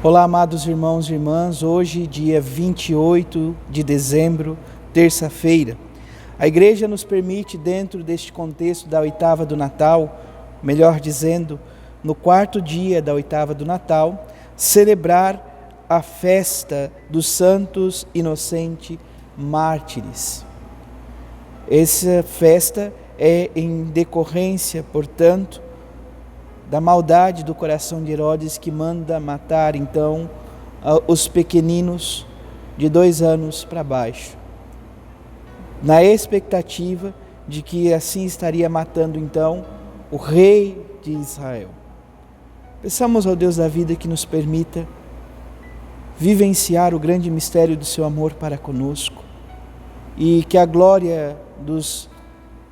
Olá, amados irmãos e irmãs, hoje, dia 28 de dezembro, terça-feira, a Igreja nos permite, dentro deste contexto da oitava do Natal, melhor dizendo, no quarto dia da oitava do Natal, celebrar a festa dos santos inocentes mártires. Essa festa é em decorrência, portanto, da maldade do coração de Herodes, que manda matar então os pequeninos de 2 anos para baixo, na expectativa de que assim estaria matando então o rei de Israel. Peçamos ao Deus da vida que nos permita vivenciar o grande mistério do seu amor para conosco e que a glória dos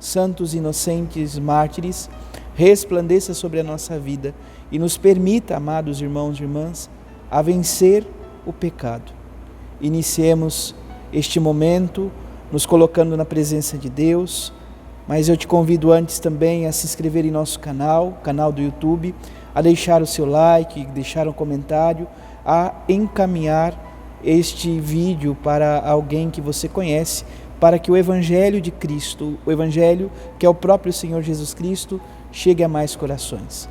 santos inocentes mártires resplandeça sobre a nossa vida e nos permita, amados irmãos e irmãs, a vencer o pecado. Iniciemos este momento nos colocando na presença de Deus, mas eu te convido antes também a se inscrever em nosso canal do YouTube, a deixar o seu like, deixar um comentário, a encaminhar este vídeo para alguém que você conhece, para que o Evangelho de Cristo, o Evangelho que é o próprio Senhor Jesus Cristo, chegue a mais corações.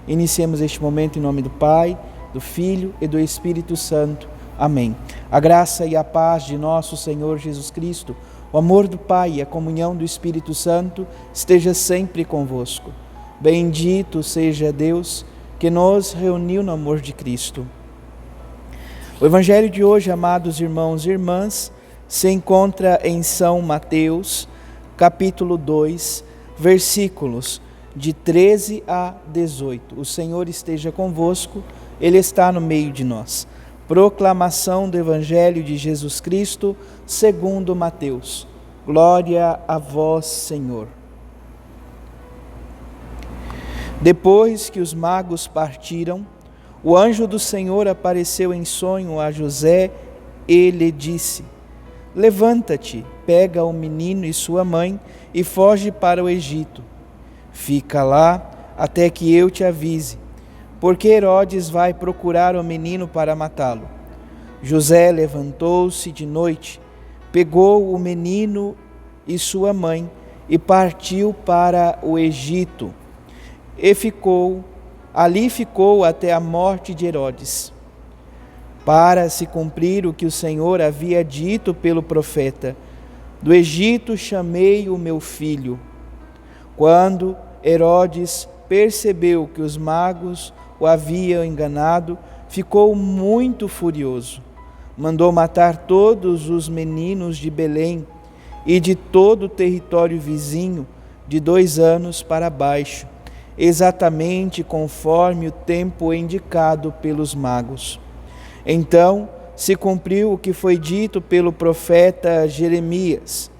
Iniciemos este momento em nome do Pai, do Filho e do Espírito Santo. Amém. A graça e a paz de nosso Senhor Jesus Cristo, o amor do Pai e a comunhão do Espírito Santo esteja sempre convosco. Bendito seja Deus que nos reuniu no amor de Cristo. O Evangelho de hoje, amados irmãos e irmãs, se encontra em São Mateus, capítulo 2, versículos de 13 a 18. O Senhor esteja convosco, Ele está no meio de nós. Proclamação do Evangelho de Jesus Cristo, segundo Mateus. Glória a vós, Senhor. Depois que os magos partiram, o anjo do Senhor apareceu em sonho a José e lhe disse: levanta-te, pega o menino e sua mãe e foge para o Egito. Fica lá até que eu te avise, porque Herodes vai procurar o menino para matá-lo. José levantou-se de noite, pegou o menino e sua mãe e partiu para o Egito. E ali ficou até a morte de Herodes, para se cumprir o que o Senhor havia dito pelo profeta: do Egito chamei o meu filho. Quando Herodes percebeu que os magos o haviam enganado, ficou muito furioso. Mandou matar todos os meninos de Belém e de todo o território vizinho, de 2 anos para baixo, exatamente conforme o tempo indicado pelos magos. Então se cumpriu o que foi dito pelo profeta Jeremias.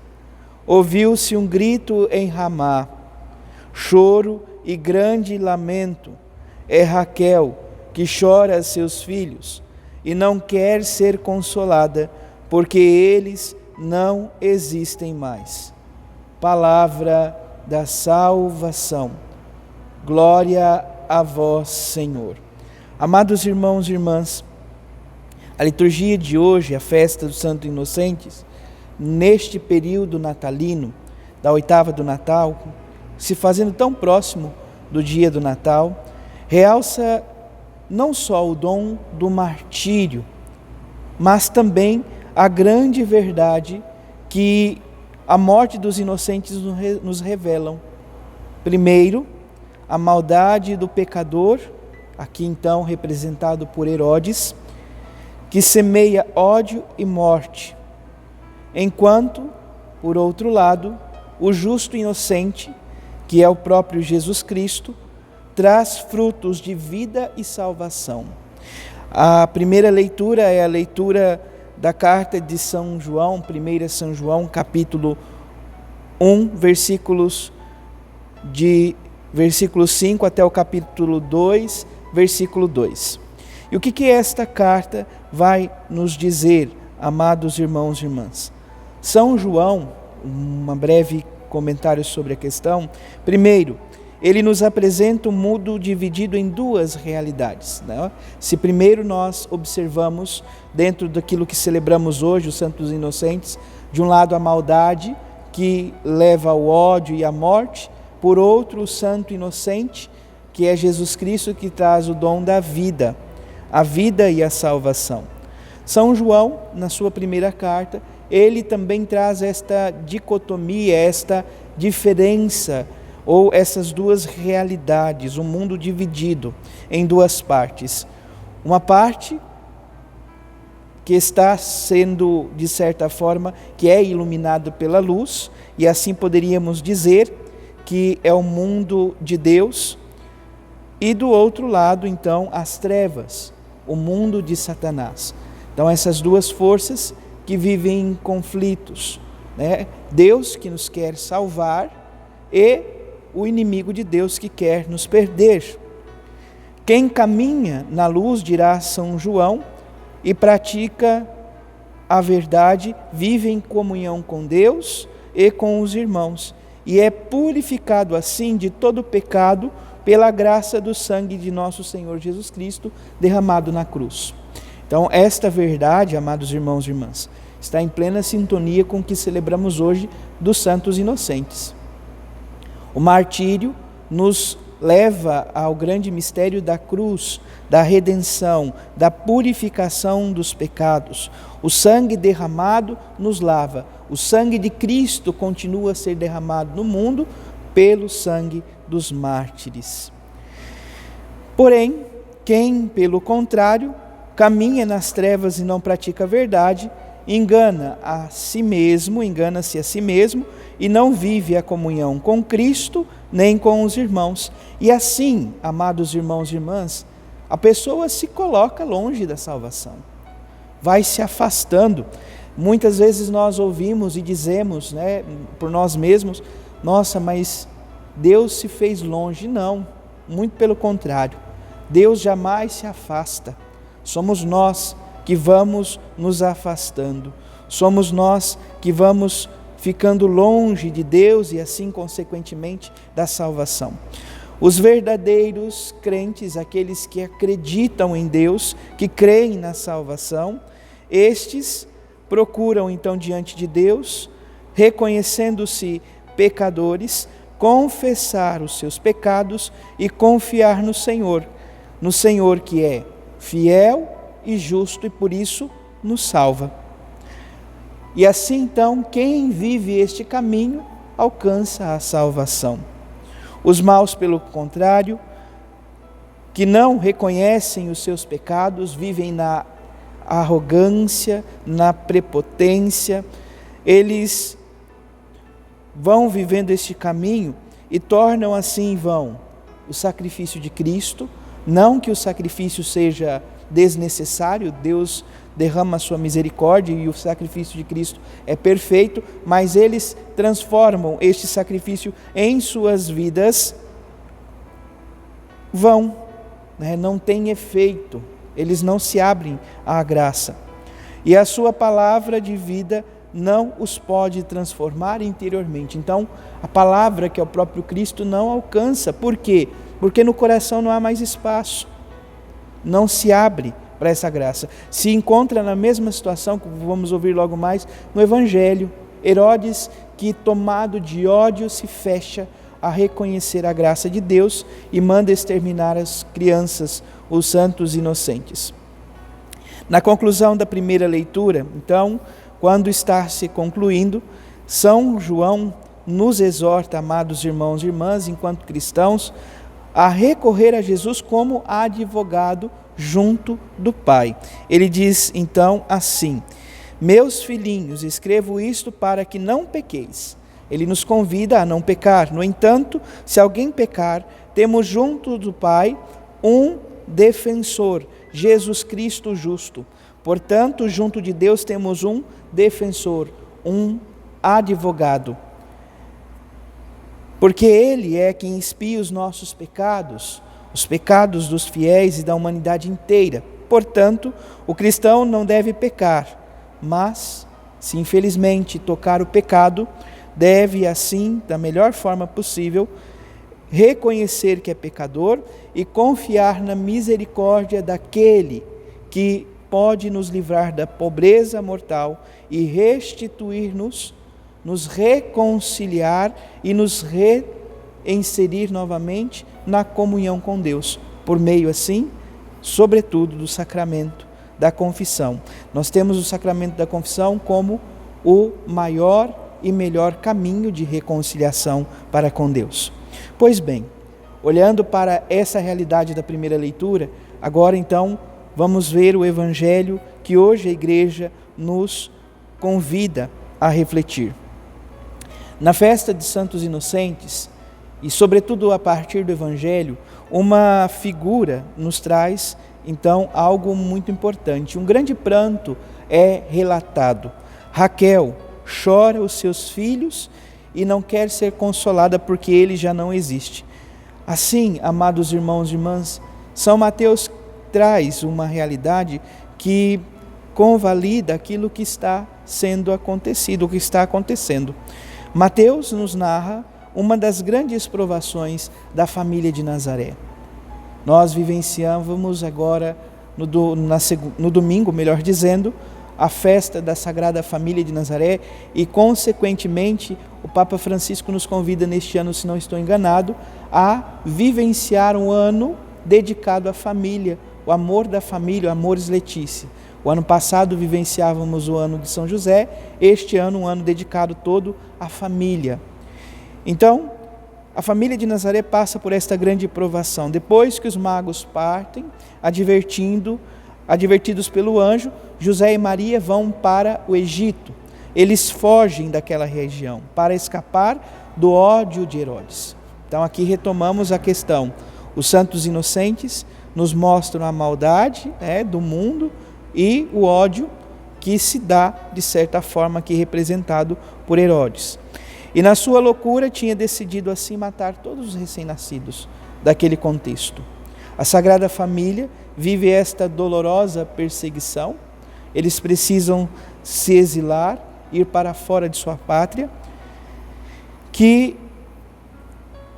Ouviu-se um grito em Ramá, choro e grande lamento. É Raquel que chora seus filhos e não quer ser consolada, porque eles não existem mais. Palavra da salvação. Glória a vós, Senhor. Amados irmãos e irmãs, a liturgia de hoje, a festa dos Santos Inocentes, neste período natalino, da oitava do Natal, se fazendo tão próximo do dia do Natal, realça não só o dom do martírio, mas também a grande verdade que a morte dos inocentes nos revelam. Primeiro, a maldade do pecador, aqui então representado por Herodes, que semeia ódio e morte, enquanto, por outro lado, o justo inocente, que é o próprio Jesus Cristo, traz frutos de vida e salvação. A primeira leitura é a leitura da carta de São João, 1 São João, capítulo 1, versículo 5 até o capítulo 2, versículo 2. E o que esta carta vai nos dizer, amados irmãos e irmãs? São João, um breve comentário sobre a questão. Primeiro, ele nos apresenta um mundo dividido em duas realidades, né? Se primeiro nós observamos, dentro daquilo que celebramos hoje, os Santos Inocentes, de um lado a maldade, que leva ao ódio e à morte, por outro o Santo Inocente, que é Jesus Cristo, que traz o dom da vida, a vida e a salvação. São João, na sua primeira carta, ele também traz esta dicotomia, esta diferença, ou essas duas realidades, um mundo dividido em duas partes. Uma parte que está sendo, de certa forma, que é iluminado pela luz, e assim poderíamos dizer que é o mundo de Deus, e do outro lado, então, as trevas, o mundo de Satanás. Então, essas duas forças que vivem em conflitos, né? Deus que nos quer salvar e o inimigo de Deus que quer nos perder. Quem caminha na luz, dirá São João, e pratica a verdade, vive em comunhão com Deus e com os irmãos, e é purificado assim de todo pecado pela graça do sangue de nosso Senhor Jesus Cristo derramado na cruz. Então, esta verdade, amados irmãos e irmãs, está em plena sintonia com o que celebramos hoje dos Santos Inocentes. O martírio nos leva ao grande mistério da cruz, da redenção, da purificação dos pecados. O sangue derramado nos lava. O sangue de Cristo continua a ser derramado no mundo pelo sangue dos mártires. Porém, quem, pelo contrário, caminha nas trevas e não pratica a verdade, engana-se a si mesmo e não vive a comunhão com Cristo nem com os irmãos. E assim, amados irmãos e irmãs, a pessoa se coloca longe da salvação, vai se afastando. Muitas vezes nós ouvimos e dizemos, né, por nós mesmos, nossa, mas Deus se fez longe. Não, muito pelo contrário, Deus jamais se afasta, somos nós que vamos nos afastando, somos nós que vamos ficando longe de Deus e assim, consequentemente, da salvação. Os verdadeiros crentes, aqueles que acreditam em Deus, que creem na salvação, estes procuram então diante de Deus, reconhecendo-se pecadores, confessar os seus pecados e confiar no Senhor que é fiel e justo e por isso nos salva. E assim então, quem vive este caminho alcança a salvação. Os maus, pelo contrário, que não reconhecem os seus pecados, vivem na arrogância, na prepotência, eles vão vivendo este caminho e tornam assim vão o sacrifício de Cristo. Não que o sacrifício seja desnecessário, Deus derrama a sua misericórdia e o sacrifício de Cristo é perfeito, mas eles transformam este sacrifício em suas vidas vão, né? Não tem efeito, eles não se abrem à graça. E a sua palavra de vida não os pode transformar interiormente. Então, a palavra que é o próprio Cristo não alcança. Por quê? Porque no coração não há mais espaço, não se abre para essa graça. Se encontra na mesma situação que vamos ouvir logo mais no Evangelho. Herodes, que tomado de ódio se fecha a reconhecer a graça de Deus e manda exterminar as crianças, os santos inocentes. Na conclusão da primeira leitura, então, quando está se concluindo, São João nos exorta, amados irmãos e irmãs, enquanto cristãos, a recorrer a Jesus como advogado junto do Pai. Ele diz então assim: meus filhinhos, escrevo isto para que não pequeis. Ele nos convida a não pecar. No entanto, se alguém pecar, temos junto do Pai um defensor, Jesus Cristo justo. Portanto, junto de Deus temos um defensor, um advogado. Porque Ele é quem expia os nossos pecados, os pecados dos fiéis e da humanidade inteira. Portanto, o cristão não deve pecar, mas, se infelizmente tocar o pecado, deve assim, da melhor forma possível, reconhecer que é pecador e confiar na misericórdia daquele que pode nos livrar da pobreza mortal e restituir-nos, nos reconciliar e nos reinserir novamente na comunhão com Deus, por meio assim, sobretudo, do sacramento da confissão. Nós temos o sacramento da confissão como o maior e melhor caminho de reconciliação para com Deus. Pois bem, olhando para essa realidade da primeira leitura, agora então vamos ver o Evangelho que hoje a Igreja nos convida a refletir. Na festa de Santos Inocentes, e sobretudo a partir do Evangelho, uma figura nos traz então algo muito importante. Um grande pranto é relatado. Raquel chora os seus filhos e não quer ser consolada porque ele já não existe. Assim, amados irmãos e irmãs, São Mateus traz uma realidade que convalida aquilo que está sendo acontecido, o que está acontecendo. Mateus nos narra uma das grandes provações da família de Nazaré. Nós vivenciávamos agora, no domingo, melhor dizendo, a festa da Sagrada Família de Nazaré e, consequentemente, o Papa Francisco nos convida neste ano, se não estou enganado, a vivenciar um ano dedicado à família, o amor da família, o Amoris Laetitia. O ano passado vivenciávamos o ano de São José, este ano um ano dedicado todo à família. Então, a família de Nazaré passa por esta grande provação. Depois que os magos partem, advertidos pelo anjo, José e Maria vão para o Egito. Eles fogem daquela região para escapar do ódio de Herodes. Então aqui retomamos a questão. Os santos inocentes nos mostram a maldade do mundo e o ódio que se dá, de certa forma, aqui representado por Herodes. E na sua loucura tinha decidido assim matar todos os recém-nascidos daquele contexto. A Sagrada Família vive esta dolorosa perseguição. Eles precisam se exilar, ir para fora de sua pátria, que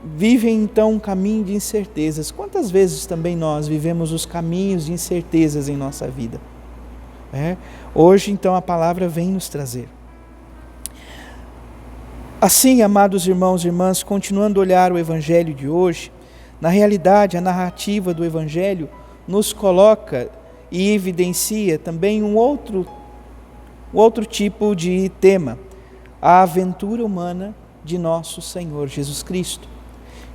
vivem então um caminho de incertezas. Quantas vezes também nós vivemos os caminhos de incertezas em nossa vida? Hoje então a palavra vem nos trazer. Assim, amados irmãos e irmãs, continuando a olhar o Evangelho de hoje, na realidade a narrativa do Evangelho nos coloca e evidencia também um outro tipo de tema, a aventura humana de nosso Senhor Jesus Cristo,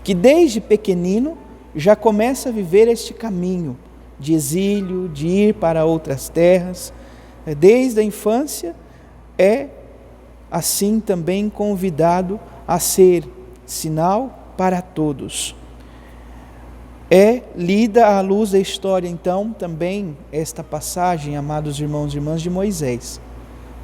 que desde pequenino já começa a viver este caminho de exílio, de ir para outras terras. Desde a infância é assim também convidado a ser sinal para todos. É lida à luz da história, então, também esta passagem, amados irmãos e irmãs, de Moisés.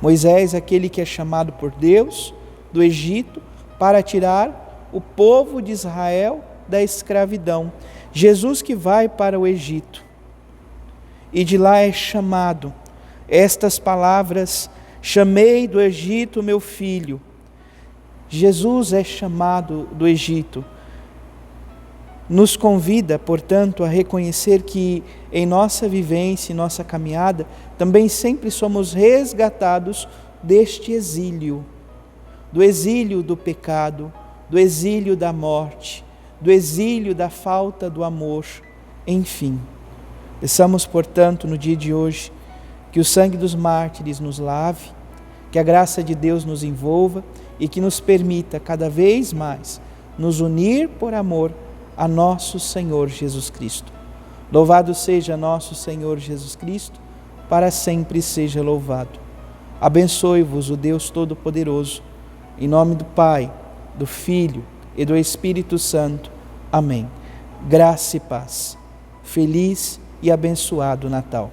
Moisés, aquele que é chamado por Deus do Egito para tirar o povo de Israel da escravidão. Jesus que vai para o Egito e de lá é chamado. Estas palavras: chamei do Egito meu filho. Jesus é chamado do Egito. Nos convida, portanto, a reconhecer que em nossa vivência, em nossa caminhada, também sempre somos resgatados deste exílio, do exílio do pecado, do exílio da morte, do exílio da falta do amor, enfim. Peçamos, portanto, no dia de hoje, que o sangue dos mártires nos lave, que a graça de Deus nos envolva e que nos permita cada vez mais nos unir por amor a nosso Senhor Jesus Cristo. Louvado seja nosso Senhor Jesus Cristo, para sempre seja louvado. Abençoe-vos o Deus Todo-Poderoso, em nome do Pai, do Filho e do Espírito Santo. Amém. Graça e paz. Feliz e abençoado Natal.